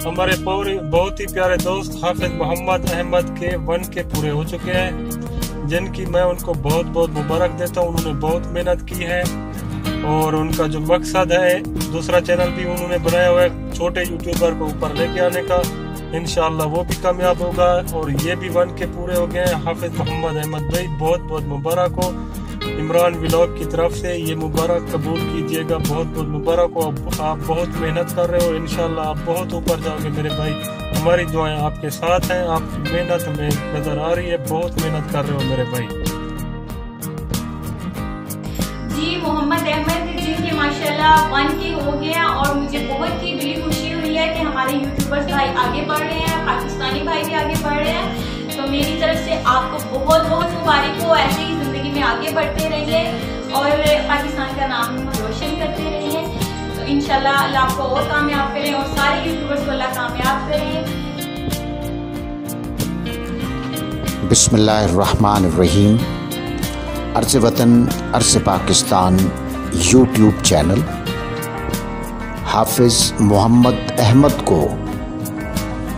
हमारे बहुत ही प्यारे दोस्त हाफिज मोहम्मद अहमद के 1 के पूरे हो चुके हैं, जिनकी मैं उनको बहुत बहुत मुबारक देता हूँ। उन्होंने बहुत मेहनत की है और उनका जो मकसद है, दूसरा चैनल भी उन्होंने बनाया हुआ है छोटे यूट्यूबर को ऊपर लेके आने का, इंशाल्लाह वो भी कामयाब होगा। और ये भी 1 के पूरे हो गए हैं। हाफिज मोहम्मद अहमद भाई बहुत बहुत मुबारक हो। इमरान व्लॉग की तरफ से ये मुबारक कबूल कीजिएगा, बहुत बहुत मुबारक हो। आप बहुत मेहनत कर रहे हो, इंशाल्लाह आप बहुत ऊपर जाओगे मेरे भाई। हमारी दुआएं आपके साथ हैं, आपकी मेहनत हमें नजर आ रही है, बहुत मेहनत कर रहे हो मेरे भाई। जी मोहम्मद अहमद जिनके माशाल्लाह 1 के हो गया और मुझे बहुत ही दिली खुशी हुई है कि हमारे यूट्यूबर्स भाई आगे बढ़ रहे हैं, पाकिस्तानी भाई भी आगे बढ़ रहे हैं। तो मेरी तरफ से आपको बहुत बहुत मुबारक हो। ऐसे ही जिंदगी में आगे बढ़ते रहिए और पाकिस्तान का नाम रोशन करते रहिए। तो इंशाल्लाह अल्लाह आपको और कामयाब करें और सारे यूट्यूबर्स को अल्लाह कामयाब करें। बिस्मिल्लाहिर्रहमानिर्रहीम। अर्ज़ वतन अर्ज़ पाकिस्तान यूट्यूब चैनल हाफिज मोहम्मद अहमद को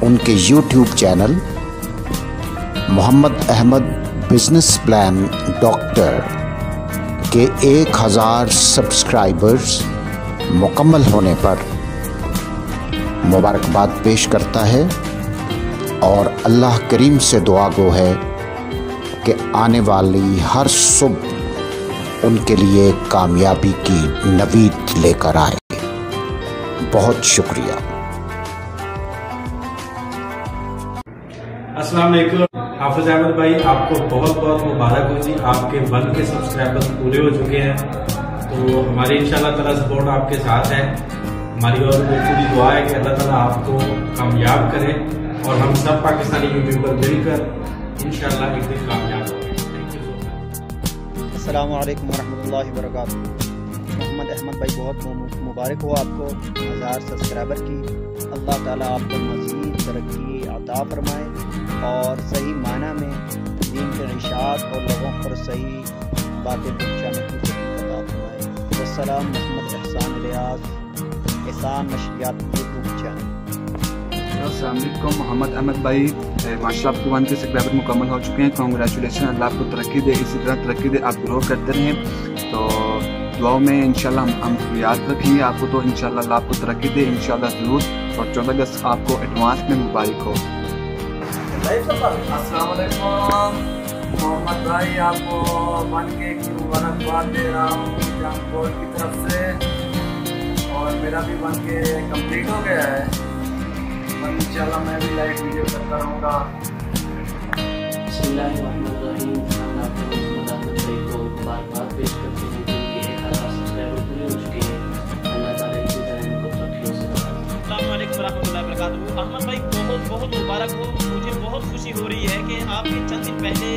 उनके YouTube channel Mohammad Ahmad business plan doctor के 1000 सब्सक्राइबर्स मुकम्मल होने पर मुबारकबाद पेश करता है और अल्लाह करीम से दुआ गो है कि आने वाली हर सुबह उनके लिए कामयाबी की नवीद लेकर आए। बहुत शुक्रिया। अस्सलाम वालेकुम। हाफिज अहमद भाई आपको बहुत बहुत मुबारक हो जी, आपके 1 के सब्सक्राइबर्स पूरे हो चुके हैं। तो हमारी इंशाल्लाह ताला सपोर्ट आपके साथ है। हमारी और पूरी दुआ है कि अल्लाह ताला आपको कामयाब करे और हम सब पाकिस्तानी यूट्यूबर मिलकर इंशाल्लाह एक दिन कामयाब होंगे। Thank you so much. अस्सलाम वालेकुम वरहमतुल्लाहि वबरकातुहू। मोहम्मद अहमद भाई बहुत मुबारक हो आपको 1000 सब्सक्राइबर की। अल्लाह ताला आपको मज़ीद तरक्की अता फरमाए और सही माना में दीन के इरशाद और लोगों पर सही बातें पहुँचाने की तौफीक अता फरमाए। वस्सलाम। मोहम्मद एहसान रियाज, एहसान नशरियात यूट्यूब चैनल। अस्सलाम वालेकुम। मोहम्मद अहमद भाई माशाल्लाह आपके 1 के सब्सक्राइबर मुकम्मल हो चुके हैं। कांग्रेचुलेशन। अल्लाह आपको तरक्की दे, इसी तरह तरक्की दे, आप ग्रो करते रहें। तो दुआओं में इंशाल्लाह हम याद रखेंगे आपको। तो इंशाल्लाह अल्लाह आपको तरक्की दे इंशाल्लाह ज़रूर। और 14 अगस्त आपको एडवांस में मुबारक हो। अस्सलाम वालेकुम। मोहम्मद भाई आपको 1 के की मुबारकबाद दे रहा हूँ जाम बोर्ड की तरफ से। और मेरा भी 1 के कंप्लीट हो गया है। इंशाल्लाह मैं भी लाइव वीडियो करता रहूँगा। अहमद भाई बहुत बहुत मुबारक हो। मुझे बहुत खुशी हो रही है कि आपके चंद दिन पहले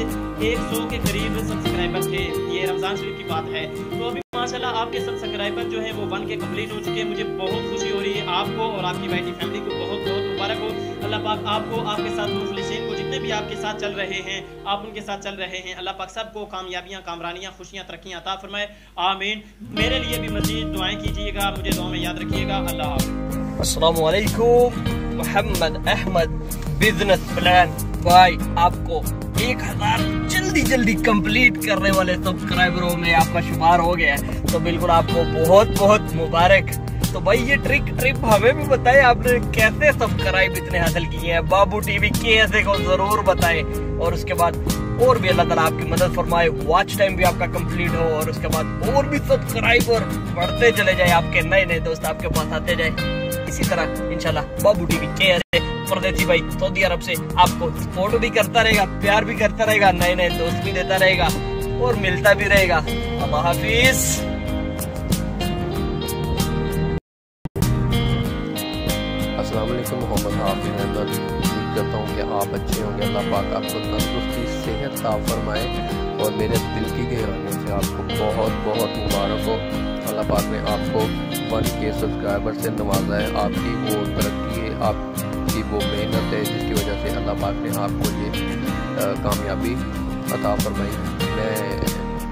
100 के करीब सब्सक्राइबर थे। ये रमज़ान शरीफ की बात है। तो अभी माशाल्लाह आपके सब्सक्राइबर जो है वो 1 के कंप्लीट हो चुके हैं। मुझे बहुत खुशी हो रही है। आपको और आपकी वाइटी फैमिली को बहुत बहुत मुबारक हो। अल्लाह पाक आपको, आपके साथ मुखलिसीन को, जितने भी आपके साथ चल रहे हैं, आप उनके साथ चल रहे हैं, अल्लाह पाक सबको कामयाबियाँ, कामरानियाँ, खुशियाँ, तरक्कियाँ अता फरमाए। आमीन। मेरे लिए भी मज़ीद दुआएं कीजिएगा, मुझे दुआ में याद रखिएगा। अल्लाह हाफ़िज़। अस्सलाम वालेकुम। मोहम्मद अहमद बिजनेस प्लान भाई आपको 1000 जल्दी कंप्लीट करने वाले सब्सक्राइबरों में आपका शुमार हो गया है। तो बिल्कुल आपको बहुत बहुत मुबारक। तो भाई ये ट्रिप हमें भी बताएं, आपने कैसे सब्सक्राइब इतने हासिल किए हैं। बाबू टीवी कैसे को जरूर बताएं। और उसके बाद और भी अल्लाह ताला आपकी मदद फरमाए, वॉच टाइम भी आपका कंप्लीट हो और उसके बाद और भी सब्सक्राइबर बढ़ते चले जाए, आपके नए नए दोस्त आपके पास आते जाए। इसी तरह इंशाल्लाह बाबू टीवी के परदेसी भाई सऊदी अरब से आपको सपोर्ट भी करता रहेगा, प्यार भी करता रहेगा, नए नए दोस्त भी देता रहेगा और मिलता भी रहेगा। अल्लाह हाफिज। अस्सलाम वालेकुम। मोहम्मद हाफिज अहमद। उम्मीद करता हूँ कि आप अच्छे होंगे। अल्लाह पाक आपको तंदुरुस्ती, सेहत अता फरमाए और मेरे दिल की गहराइयों से आपको बहुत बहुत मुबारक हो। अल्लाह पाक ने आपको 1 के सब्सक्राइबर से नवाजा है। आपकी वो तरक्की है, आपकी वो मेहनत है जिसकी वजह से अल्लाह पाक ने आपको ये कामयाबी अता फरमाई। मैं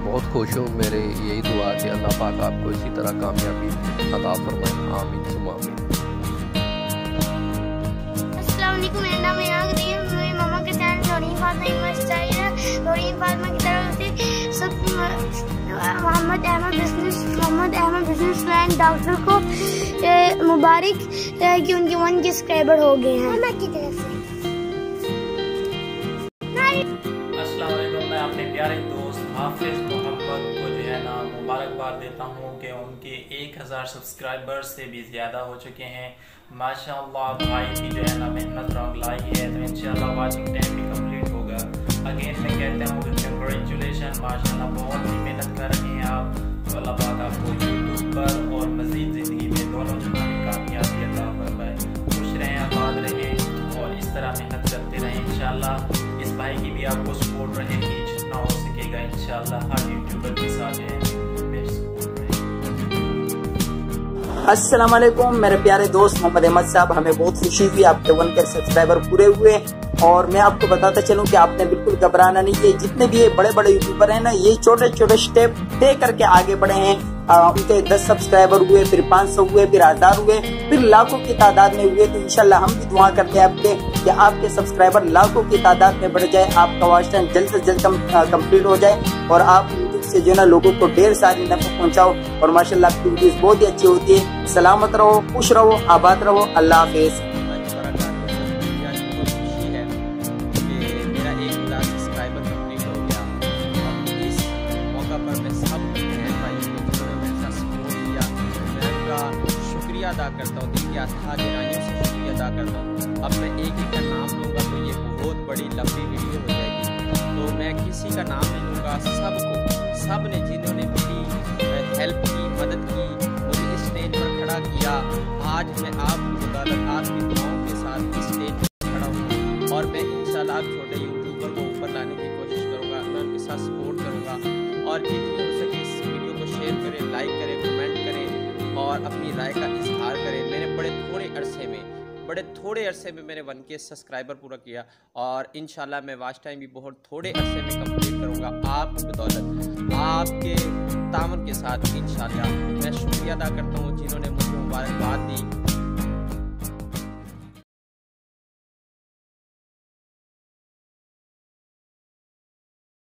बहुत खुश हूँ। मेरे यही दुआ कि अल्लाह पाक आपको इसी तरह कामयाबी अता फरमाए। आमीन सुमा आमीन। नौरीन फातिमा की तरफ से सब मोहम्मद अहमद बिजनेसमैन डॉक्टर को मुबारक कि उनके 1 के सब्सक्राइबर हो गए हैं की तरफ से। अस्सलाम वालेकुम, मैं अपने प्यारे दोस्त हाफिज मोहम्मद को जो है ना मुबारकबाद देता हूँ कि उनके 1000 सब्सक्राइबर्स से भी ज़्यादा हो चुके हैं। माशाअल्लाह भाई की जो है ना मेहनत रंग लाई है, तो इंशाल्लाह वाचिंग टाइम भी कंप्लीट होगा। अगेन मैं कहता हूँ कंग्रेचुलेशन, माशाअल्लाह बहुत ही मेहनत कर रहे हैं आप, तो अल्लाह पाक आपको यूट्यूब पर और मज़ीद ज़िंदगी में दोनों जगह कामयाबी अता फरमाए। खुश रहें, आबाद रहें और इस तरह मेहनत करते रहें। इंशाल्लाह इस भाई की भी आपको सपोर्ट रहेगी, जितना हो सकेगा इंशाल्लाह हर यूट्यूबर के साथ है मेरी सपोर्ट रहेगी। अस्सलाम वालेकुम मेरे प्यारे दोस्त मोहम्मद अहमद साहब, हमें बहुत खुशी हुई, आपके 1 के सब्सक्राइबर पूरे हुए। और मैं आपको बताता चलूं कि आपने बिल्कुल घबराना नहीं है। जितने भी ये बड़े बड़े यूट्यूबर हैं ना, ये छोटे छोटे स्टेप तय करके आगे बढ़े हैं। उनके 10 सब्सक्राइबर हुए, फिर 500 हुए, फिर 1000 हुए, फिर लाखों की तादाद में हुए। तो इंशाल्लाह हम भी दुआ करते हैं आपके कि आपके सब्सक्राइबर लाखों की तादाद में बढ़ जाए, आपका वॉच टाइम जल्द से जल्द कंप्लीट हो जाए और आप यूट्यूब से जो है ना लोगों को ढेर सारी नफ़ा पहुंचाओ। और माशाल्लाह आपकी वीडियोस बहुत ही अच्छी होती है। सलामत रहो, खुश रहो, आबाद रहो, अल्लाह हाफिज। शुक्रिया अदा करता हूँ, दिल की अथाह गहराइयों से शुक्रिया अदा करता हूँ। अब मैं एक एक का नाम लूँगा तो ये बहुत बड़ी लंबी वीडियो हो जाएगी, तो मैं किसी का नाम नहीं लूँगा। सब ने जिन्होंने मेरी हेल्प की, मदद की, मुझे इस स्टेज पर खड़ा किया। आज मैं आपकी बदौलत, आपकी दुआओं के साथ इस स्टेज पर खड़ा हूँ और मैं इंशाल्लाह छोटे यूट्यूबर को ऊपर लाने की कोशिश करूँगा। मैं उनके साथ सपोर्ट करूँगा और जितनी हो सके इस वीडियो को शेयर करें, लाइक करें, कमेंट करें और अपनी राय का इजहार करें। मैंने बड़े थोड़े अरसे में मैंने 1 के सब्सक्राइबर पूरा किया और इंशाल्लाह मैं वॉच टाइम भी बहुत थोड़े अरसे में कंप्लीट करूंगा आपकी बदौलत, आपके तामन के साथ। इंशाल्लाह मैं शुक्रिया अदा करता हूँ